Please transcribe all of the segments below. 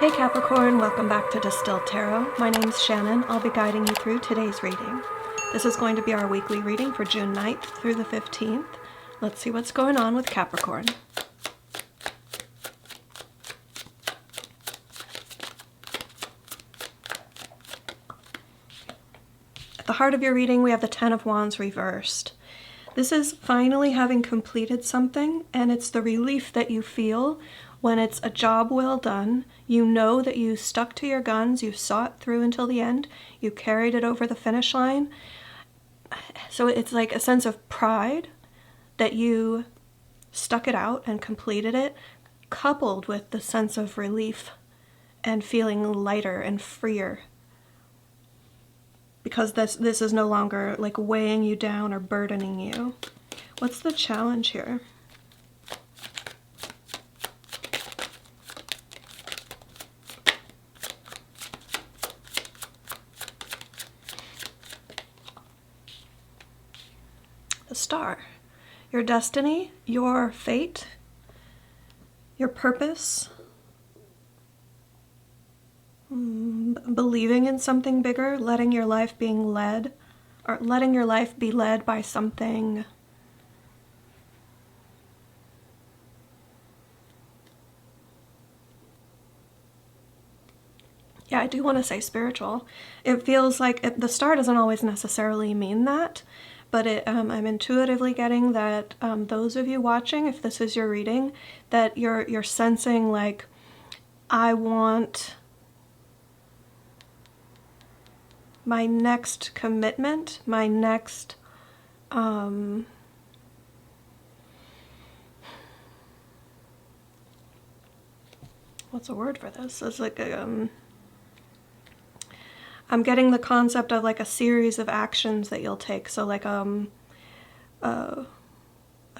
Hey Capricorn, welcome back to Distilled Tarot. My name's Shannon. I'll be guiding you through today's reading. This is going to be our weekly reading for June 9th through the 15th. Let's see what's going on with Capricorn. At the heart of your reading, we have the Ten of Wands reversed. This is finally having completed something, and it's the relief that you feel when it's a job well done. You know that you stuck to your guns, you saw it through until the end, you carried it over the finish line. So it's like a sense of pride that you stuck it out and completed it, coupled with the sense of relief and feeling lighter and freer. Because this is no longer like weighing you down or burdening you. What's the challenge here? The Star. Your destiny, your fate, your purpose. Believing in something bigger, letting your life being led, or letting your life be led by something I do want to say spiritual. It feels like the star doesn't always necessarily mean that, but I'm intuitively getting that those of you watching, if this is your reading, that you're sensing like, I want my next commitment, my next what's a word for this? It's like I'm getting the concept of like a series of actions that you'll take. So like an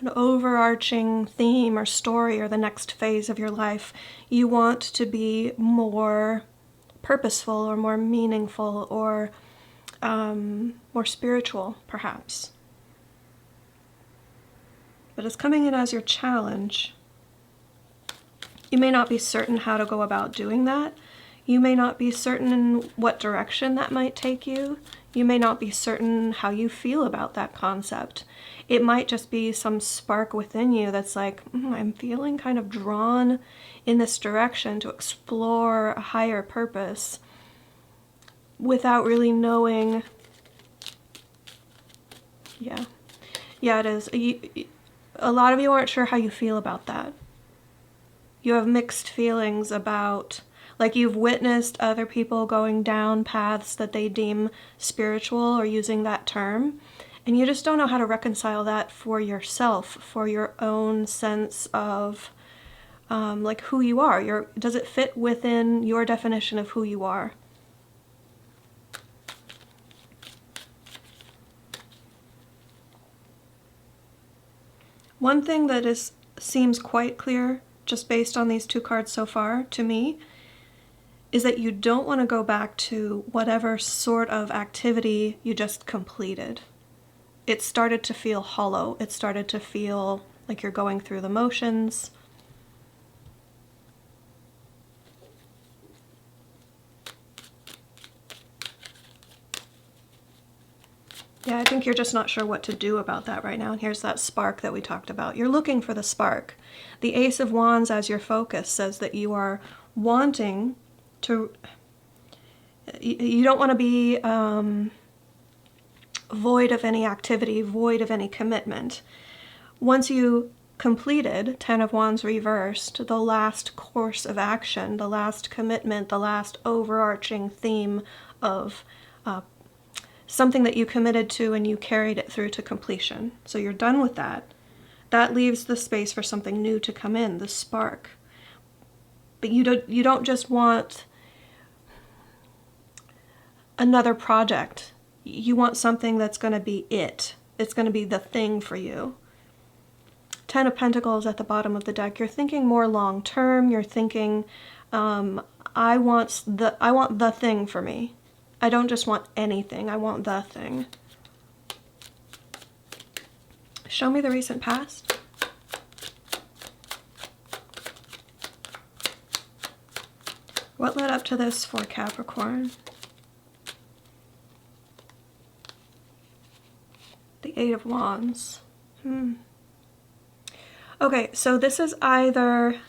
overarching theme or story or the next phase of your life. You want to be more purposeful or more meaningful or more spiritual, perhaps. But it's coming in as your challenge. You may not be certain how to go about doing that. You may not be certain in what direction that might take you. You may not be certain how you feel about that concept. It might just be some spark within you that's like, I'm feeling kind of drawn in this direction to explore a higher purpose without really knowing. Yeah, it is. A lot of you aren't sure how you feel about that. You have mixed feelings about, like you've witnessed other people going down paths that they deem spiritual or using that term, and you just don't know how to reconcile that for yourself, for your own sense of like who you are. Does it fit within your definition of who you are? One thing that seems quite clear, just based on these two cards so far, to me, is that you don't want to go back to whatever sort of activity you just completed. It started to feel hollow. It started to feel like you're going through the motions. Yeah, I think you're just not sure what to do about that right now. And here's that spark that we talked about. You're looking for the spark. The Ace of Wands as your focus says that you are wanting to, you don't want to be void of any activity, void of any commitment. Once you completed Ten of Wands reversed, the last course of action, the last commitment, the last overarching theme of something that you committed to and you carried it through to completion. So you're done with that. That leaves the space for something new to come in, the spark. But you don't just want another project. You want something that's going to be it. It's going to be the thing for you. Ten of Pentacles at the bottom of the deck. You're thinking more long term. You're thinking, I want the thing for me. I don't just want anything. I want the thing. Show me the recent past. What led up to this for Capricorn? The Eight of Wands. Okay, so this is either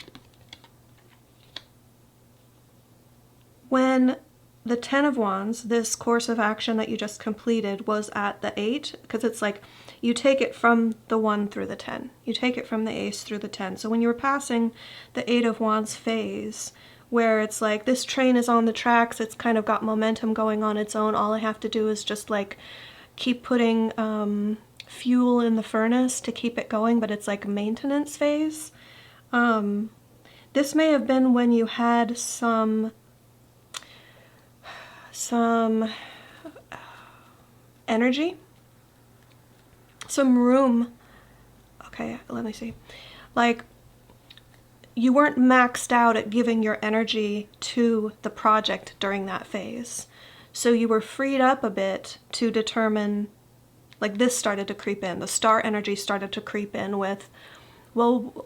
when the Ten of Wands, this course of action that you just completed, was at the 8, because it's like you take it from the 1 through the 10. You take it from the ace through the 10. So when you were passing the Eight of Wands phase, where it's like this train is on the tracks, it's kind of got momentum going on its own, all I have to do is just like keep putting fuel in the furnace to keep it going, but it's like a maintenance phase. This may have been when you had some energy, some room. Okay, let me see. Like, you weren't maxed out at giving your energy to the project during that phase. So you were freed up a bit to determine, like this started to creep in. The star energy started to creep in with, well,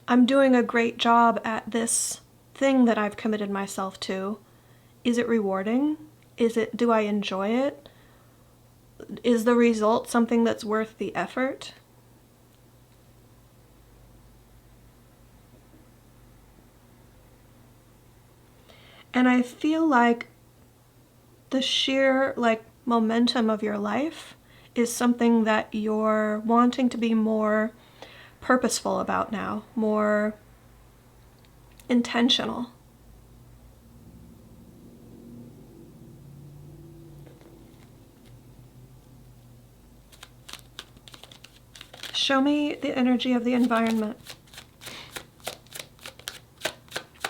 I'm doing a great job at this thing that I've committed myself to. Is it rewarding? Do I enjoy it? Is the result something that's worth the effort? And I feel like the sheer like momentum of your life is something that you're wanting to be more purposeful about now, more intentional. Show me the energy of the environment.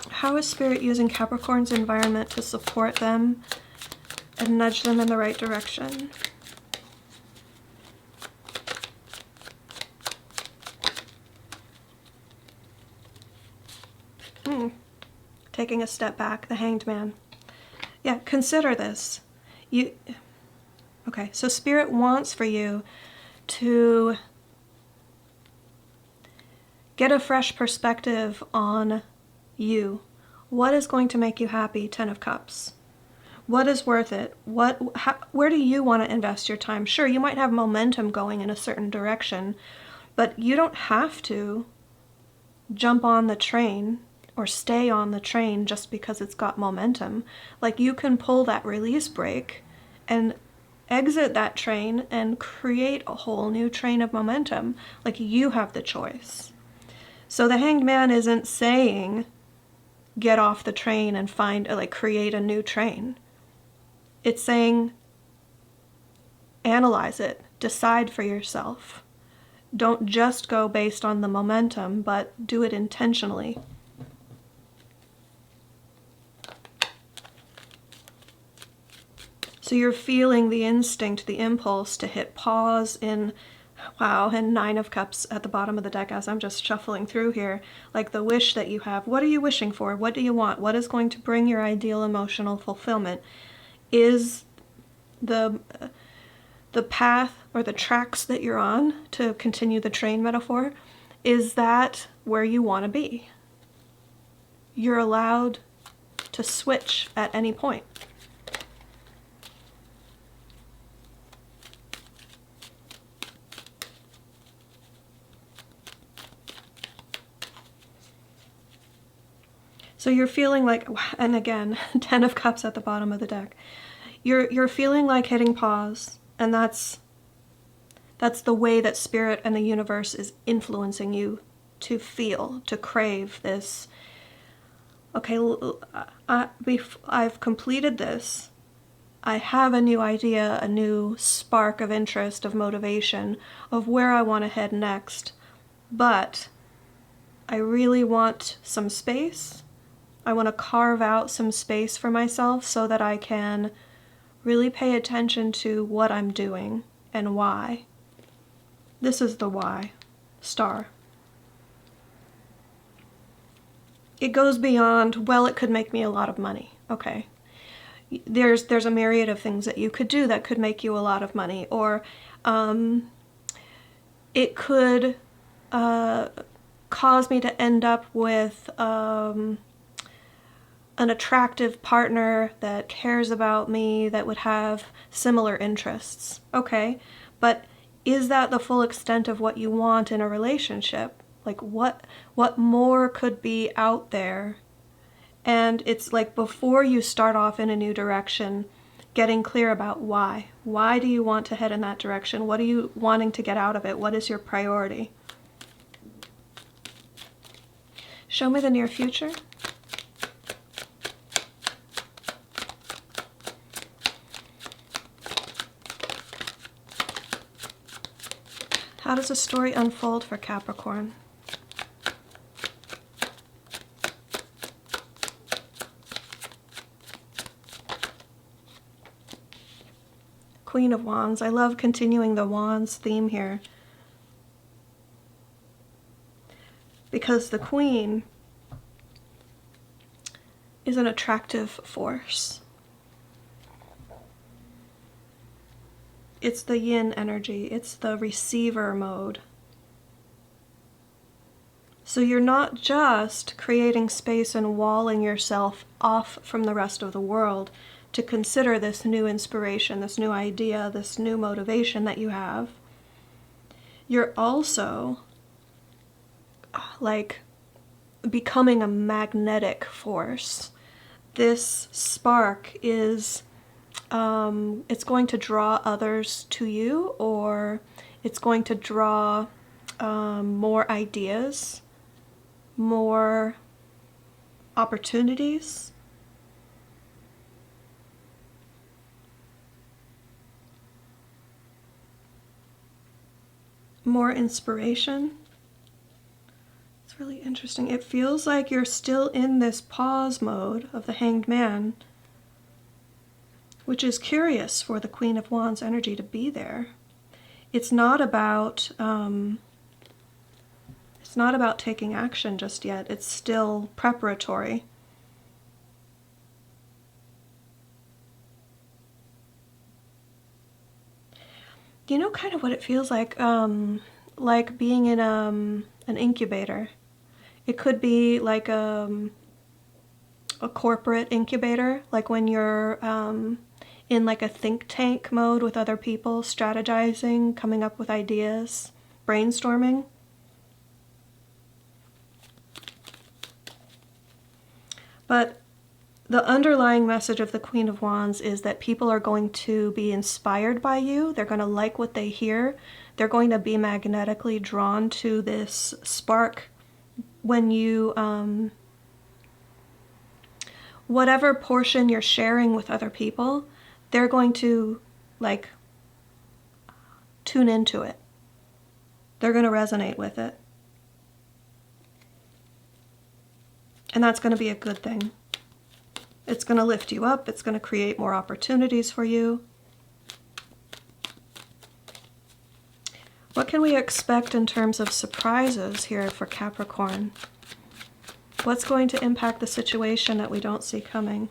How is Spirit using Capricorn's environment to support them and nudge them in the right direction? Taking a step back, the Hanged Man. Yeah, consider this. Okay, so Spirit wants for you to get a fresh perspective on you. What is going to make you happy? Ten of Cups. What is worth it? Where do you want to invest your time? Sure, you might have momentum going in a certain direction, but you don't have to jump on the train or stay on the train just because it's got momentum. Like, you can pull that release brake and exit that train and create a whole new train of momentum. Like, you have the choice. So the Hanged Man isn't saying get off the train and create a new train. It's saying analyze it, decide for yourself. Don't just go based on the momentum, but do it intentionally. So you're feeling the instinct, the impulse to hit pause in, wow, and Nine of Cups at the bottom of the deck as I'm just shuffling through here. Like the wish that you have. What are you wishing for? What do you want? What is going to bring your ideal emotional fulfillment? Is the path or the tracks that you're on, to continue the train metaphor, is that where you want to be? You're allowed to switch at any point. So you're feeling like, and again, Ten of Cups at the bottom of the deck. You're feeling like hitting pause, and that's the way that Spirit and the universe is influencing you to feel, to crave this. Okay, I've completed this. I have a new idea, a new spark of interest, of motivation, of where I want to head next. But I really want some space. I want to carve out some space for myself so that I can really pay attention to what I'm doing and why. This is the why. Star. It goes beyond, well, it could make me a lot of money. Okay. There's a myriad of things that you could do that could make you a lot of money. Or it could cause me to end up with an attractive partner that cares about me, that would have similar interests. Okay, but is that the full extent of what you want in a relationship? Like what more could be out there? And it's like, before you start off in a new direction, getting clear about why. Why do you want to head in that direction? What are you wanting to get out of it? What is your priority? Show me the near future. How does the story unfold for Capricorn? Queen of Wands. I love continuing the Wands theme here, because the Queen is an attractive force. It's the yin energy. It's the receiver mode. So you're not just creating space and walling yourself off from the rest of the world to consider this new inspiration, this new idea, this new motivation that you have. You're also like becoming a magnetic force. This spark is, it's going to draw others to you, or it's going to draw more ideas, more opportunities. More inspiration. It's really interesting. It feels like you're still in this pause mode of the Hanged Man, which is curious for the Queen of Wands energy to be there. It's not about taking action just yet. It's still preparatory. You know kind of what it feels like being in an incubator. It could be like a corporate incubator, like when you're in like a think tank mode with other people, strategizing, coming up with ideas, brainstorming. But the underlying message of the Queen of Wands is that people are going to be inspired by you. They're going to like what they hear. They're going to be magnetically drawn to this spark when you, whatever portion you're sharing with other people, they're going to like tune into it. They're going to resonate with it. And that's going to be a good thing. It's going to lift you up. It's going to create more opportunities for you. What can we expect in terms of surprises here for Capricorn? What's going to impact the situation that we don't see coming?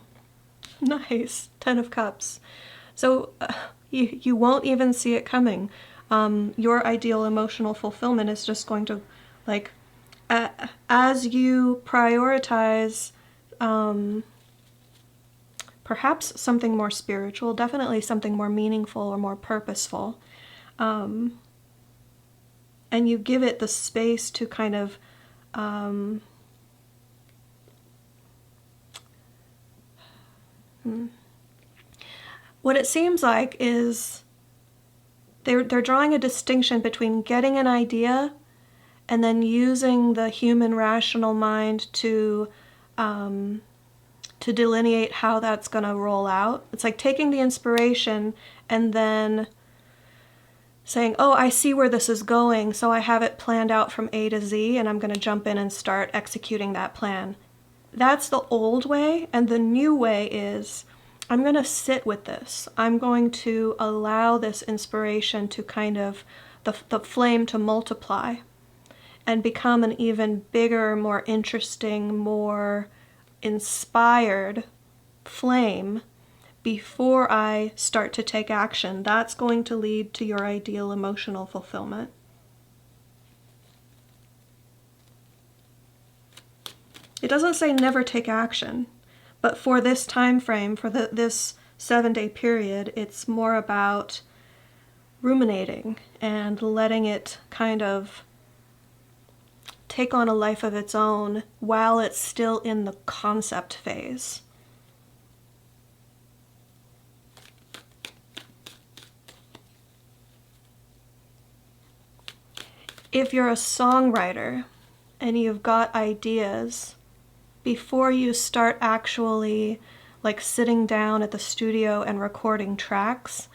Nice. 10 of Cups. So you won't even see it coming. Your ideal emotional fulfillment is just going to, like, as you prioritize perhaps something more spiritual, definitely something more meaningful or more purposeful, and you give it the space to kind of what it seems like is they're drawing a distinction between getting an idea and then using the human rational mind to delineate how that's going to roll out. It's like taking the inspiration and then saying, oh, I see where this is going, so I have it planned out from A to Z, and I'm going to jump in and start executing that plan. That's the old way, and the new way is, I'm going to sit with this. I'm going to allow this inspiration to kind of, the flame to multiply and become an even bigger, more interesting, more inspired flame before I start to take action. That's going to lead to your ideal emotional fulfillment. It doesn't say never take action, but for this time frame, for this 7-day period, it's more about ruminating and letting it kind of take on a life of its own while it's still in the concept phase. If you're a songwriter and you've got ideas, before you start actually like sitting down at the studio and recording tracks,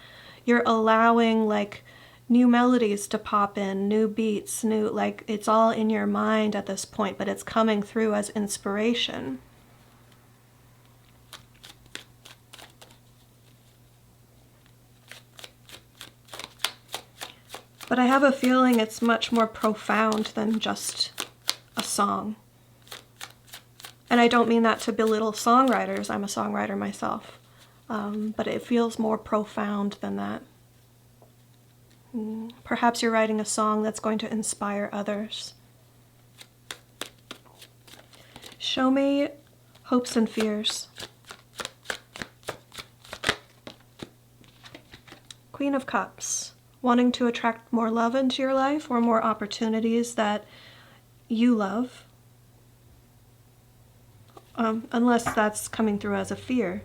you're allowing like new melodies to pop in, new beats, like it's all in your mind at this point, but it's coming through as inspiration. But I have a feeling it's much more profound than just a song. And I don't mean that to belittle songwriters. I'm a songwriter myself. But it feels more profound than that. Perhaps you're writing a song that's going to inspire others. Show me hopes and fears. Queen of Cups. Wanting to attract more love into your life or more opportunities that you love. Unless that's coming through as a fear.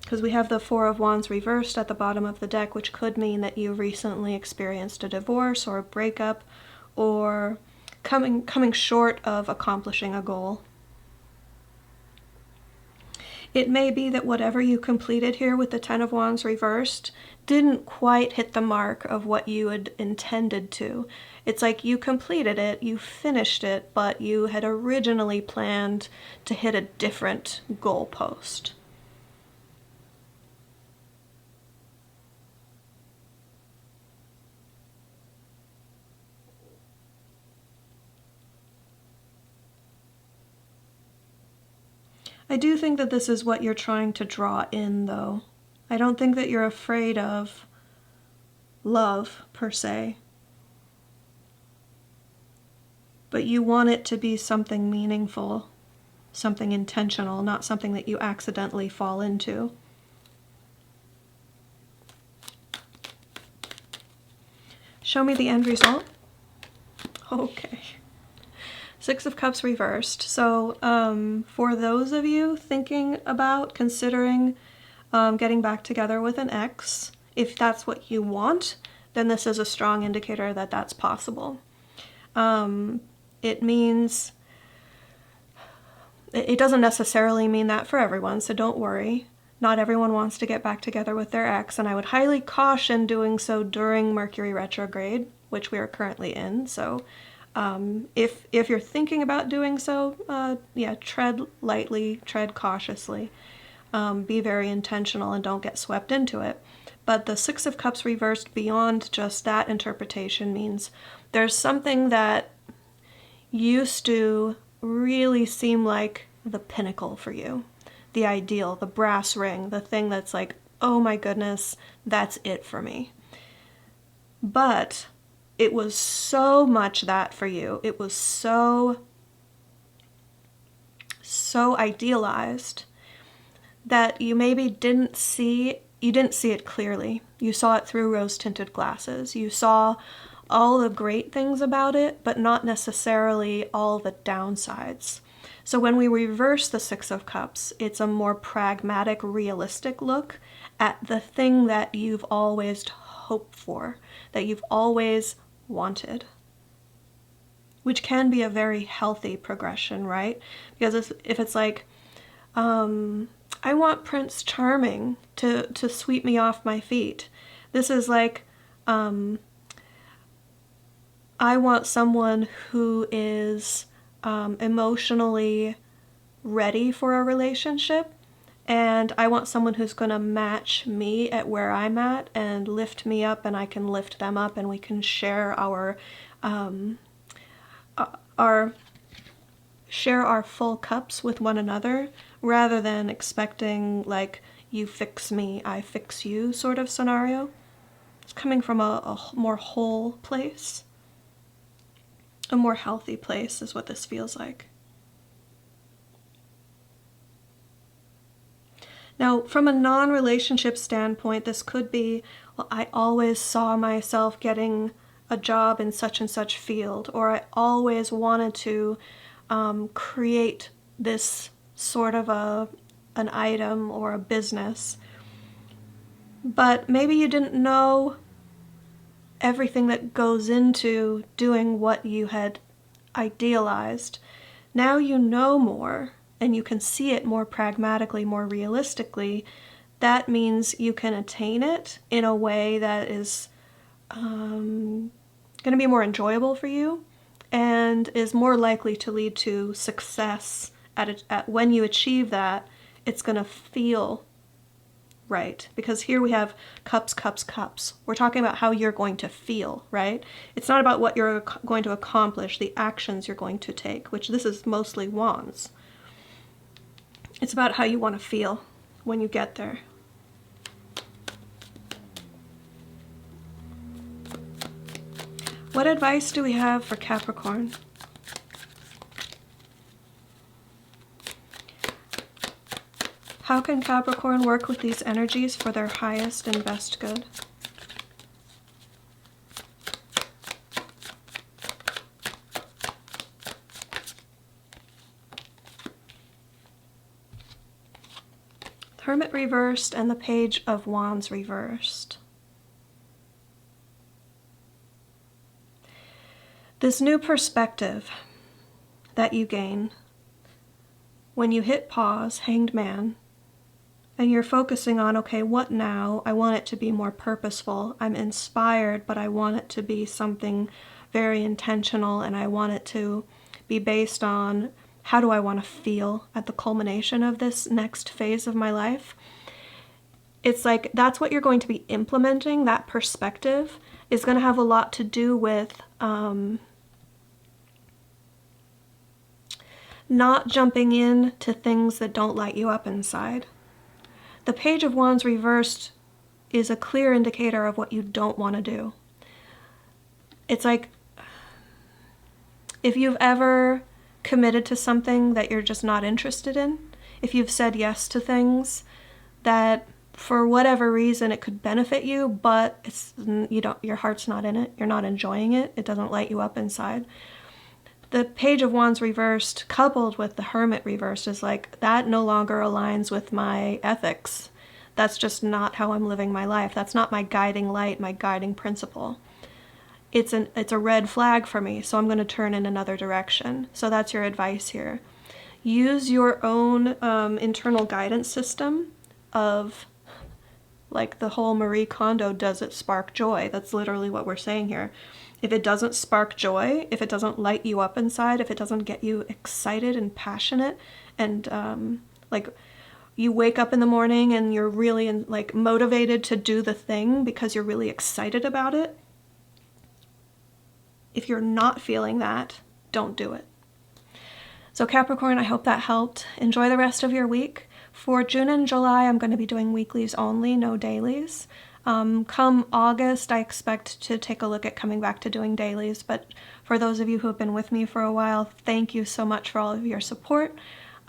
Because we have the Four of Wands reversed at the bottom of the deck, which could mean that you recently experienced a divorce or a breakup, or coming short of accomplishing a goal. It may be that whatever you completed here with the Ten of Wands reversed didn't quite hit the mark of what you had intended to. It's like you completed it, you finished it, but you had originally planned to hit a different goalpost. I do think that this is what you're trying to draw in, though. I don't think that you're afraid of love, per se. But you want it to be something meaningful, something intentional, not something that you accidentally fall into. Show me the end result. Okay. Six of Cups reversed. So for those of you thinking about considering getting back together with an ex, if that's what you want, then this is a strong indicator that that's possible. It means, it doesn't necessarily mean that for everyone, so don't worry. Not everyone wants to get back together with their ex, and I would highly caution doing so during Mercury retrograde, which we are currently in. So if you're thinking about doing so, yeah, tread lightly, tread cautiously, be very intentional and don't get swept into it. But the Six of Cups reversed beyond just that interpretation means there's something that used to really seem like the pinnacle for you, the ideal, the brass ring, the thing that's like, oh my goodness, that's it for me. But it was so much that for you. It was so idealized that you maybe didn't see it clearly. You saw it through rose-tinted glasses. You saw all the great things about it, but not necessarily all the downsides. So when we reverse the Six of Cups, it's a more pragmatic, realistic look at the thing that you've always hoped for, that you've always wanted, which can be a very healthy progression, right? Because if it's like, I want Prince Charming to sweep me off my feet. This is like, I want someone who is emotionally ready for a relationship, and I want someone who's going to match me at where I'm at and lift me up, and I can lift them up, and we can share our full cups with one another, rather than expecting like you fix me, I fix you sort of scenario. It's coming from a more whole place. A more healthy place is what this feels like. Now, from a non-relationship standpoint, this could be, well, I always saw myself getting a job in such and such field, or I always wanted to create this sort of an item or a business. But maybe you didn't know everything that goes into doing what you had idealized. Now you know more, and you can see it more pragmatically, more realistically. That means you can attain it in a way that is going to be more enjoyable for you and is more likely to lead to success at when you achieve that. It's going to feel right, because here we have cups, cups, cups. We're talking about how you're going to feel, right? It's not about what you're going to accomplish, the actions you're going to take, which this is mostly wands. It's about how you want to feel when you get there. What advice do we have for Capricorn? How can Capricorn work with these energies for their highest and best good? The Hermit reversed and the Page of Wands reversed. This new perspective that you gain when you hit pause, Hanged Man, and you're focusing on, okay, what now? I want it to be more purposeful. I'm inspired, but I want it to be something very intentional, and I want it to be based on how do I want to feel at the culmination of this next phase of my life. It's like that's what you're going to be implementing. That perspective is going to have a lot to do with not jumping in to things that don't light you up inside. The Page of Wands reversed is a clear indicator of what you don't want to do. It's like if you've ever committed to something that you're just not interested in, if you've said yes to things that for whatever reason it could benefit you, but your heart's not in it, you're not enjoying it, it doesn't light you up inside. The Page of Wands reversed coupled with the Hermit reversed is like, that no longer aligns with my ethics. That's just not how I'm living my life. That's not my guiding light, my guiding principle. It's a red flag for me, so I'm going to turn in another direction. So that's your advice here. Use your own internal guidance system of, like the whole Marie Kondo, does it spark joy? That's literally what we're saying here. If it doesn't spark joy, if it doesn't light you up inside, if it doesn't get you excited and passionate, and like you wake up in the morning and you're really like motivated to do the thing because you're really excited about it, if you're not feeling that, don't do it. So Capricorn, I hope that helped. Enjoy the rest of your week. For June and July, I'm going to be doing weeklies only, no dailies. Come August, I expect to take a look at coming back to doing dailies, but for those of you who have been with me for a while, thank you so much for all of your support.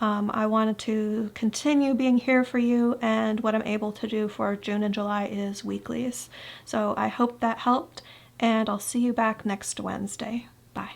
I wanted to continue being here for you, and what I'm able to do for June and July is weeklies. So I hope that helped, and I'll see you back next Wednesday. Bye.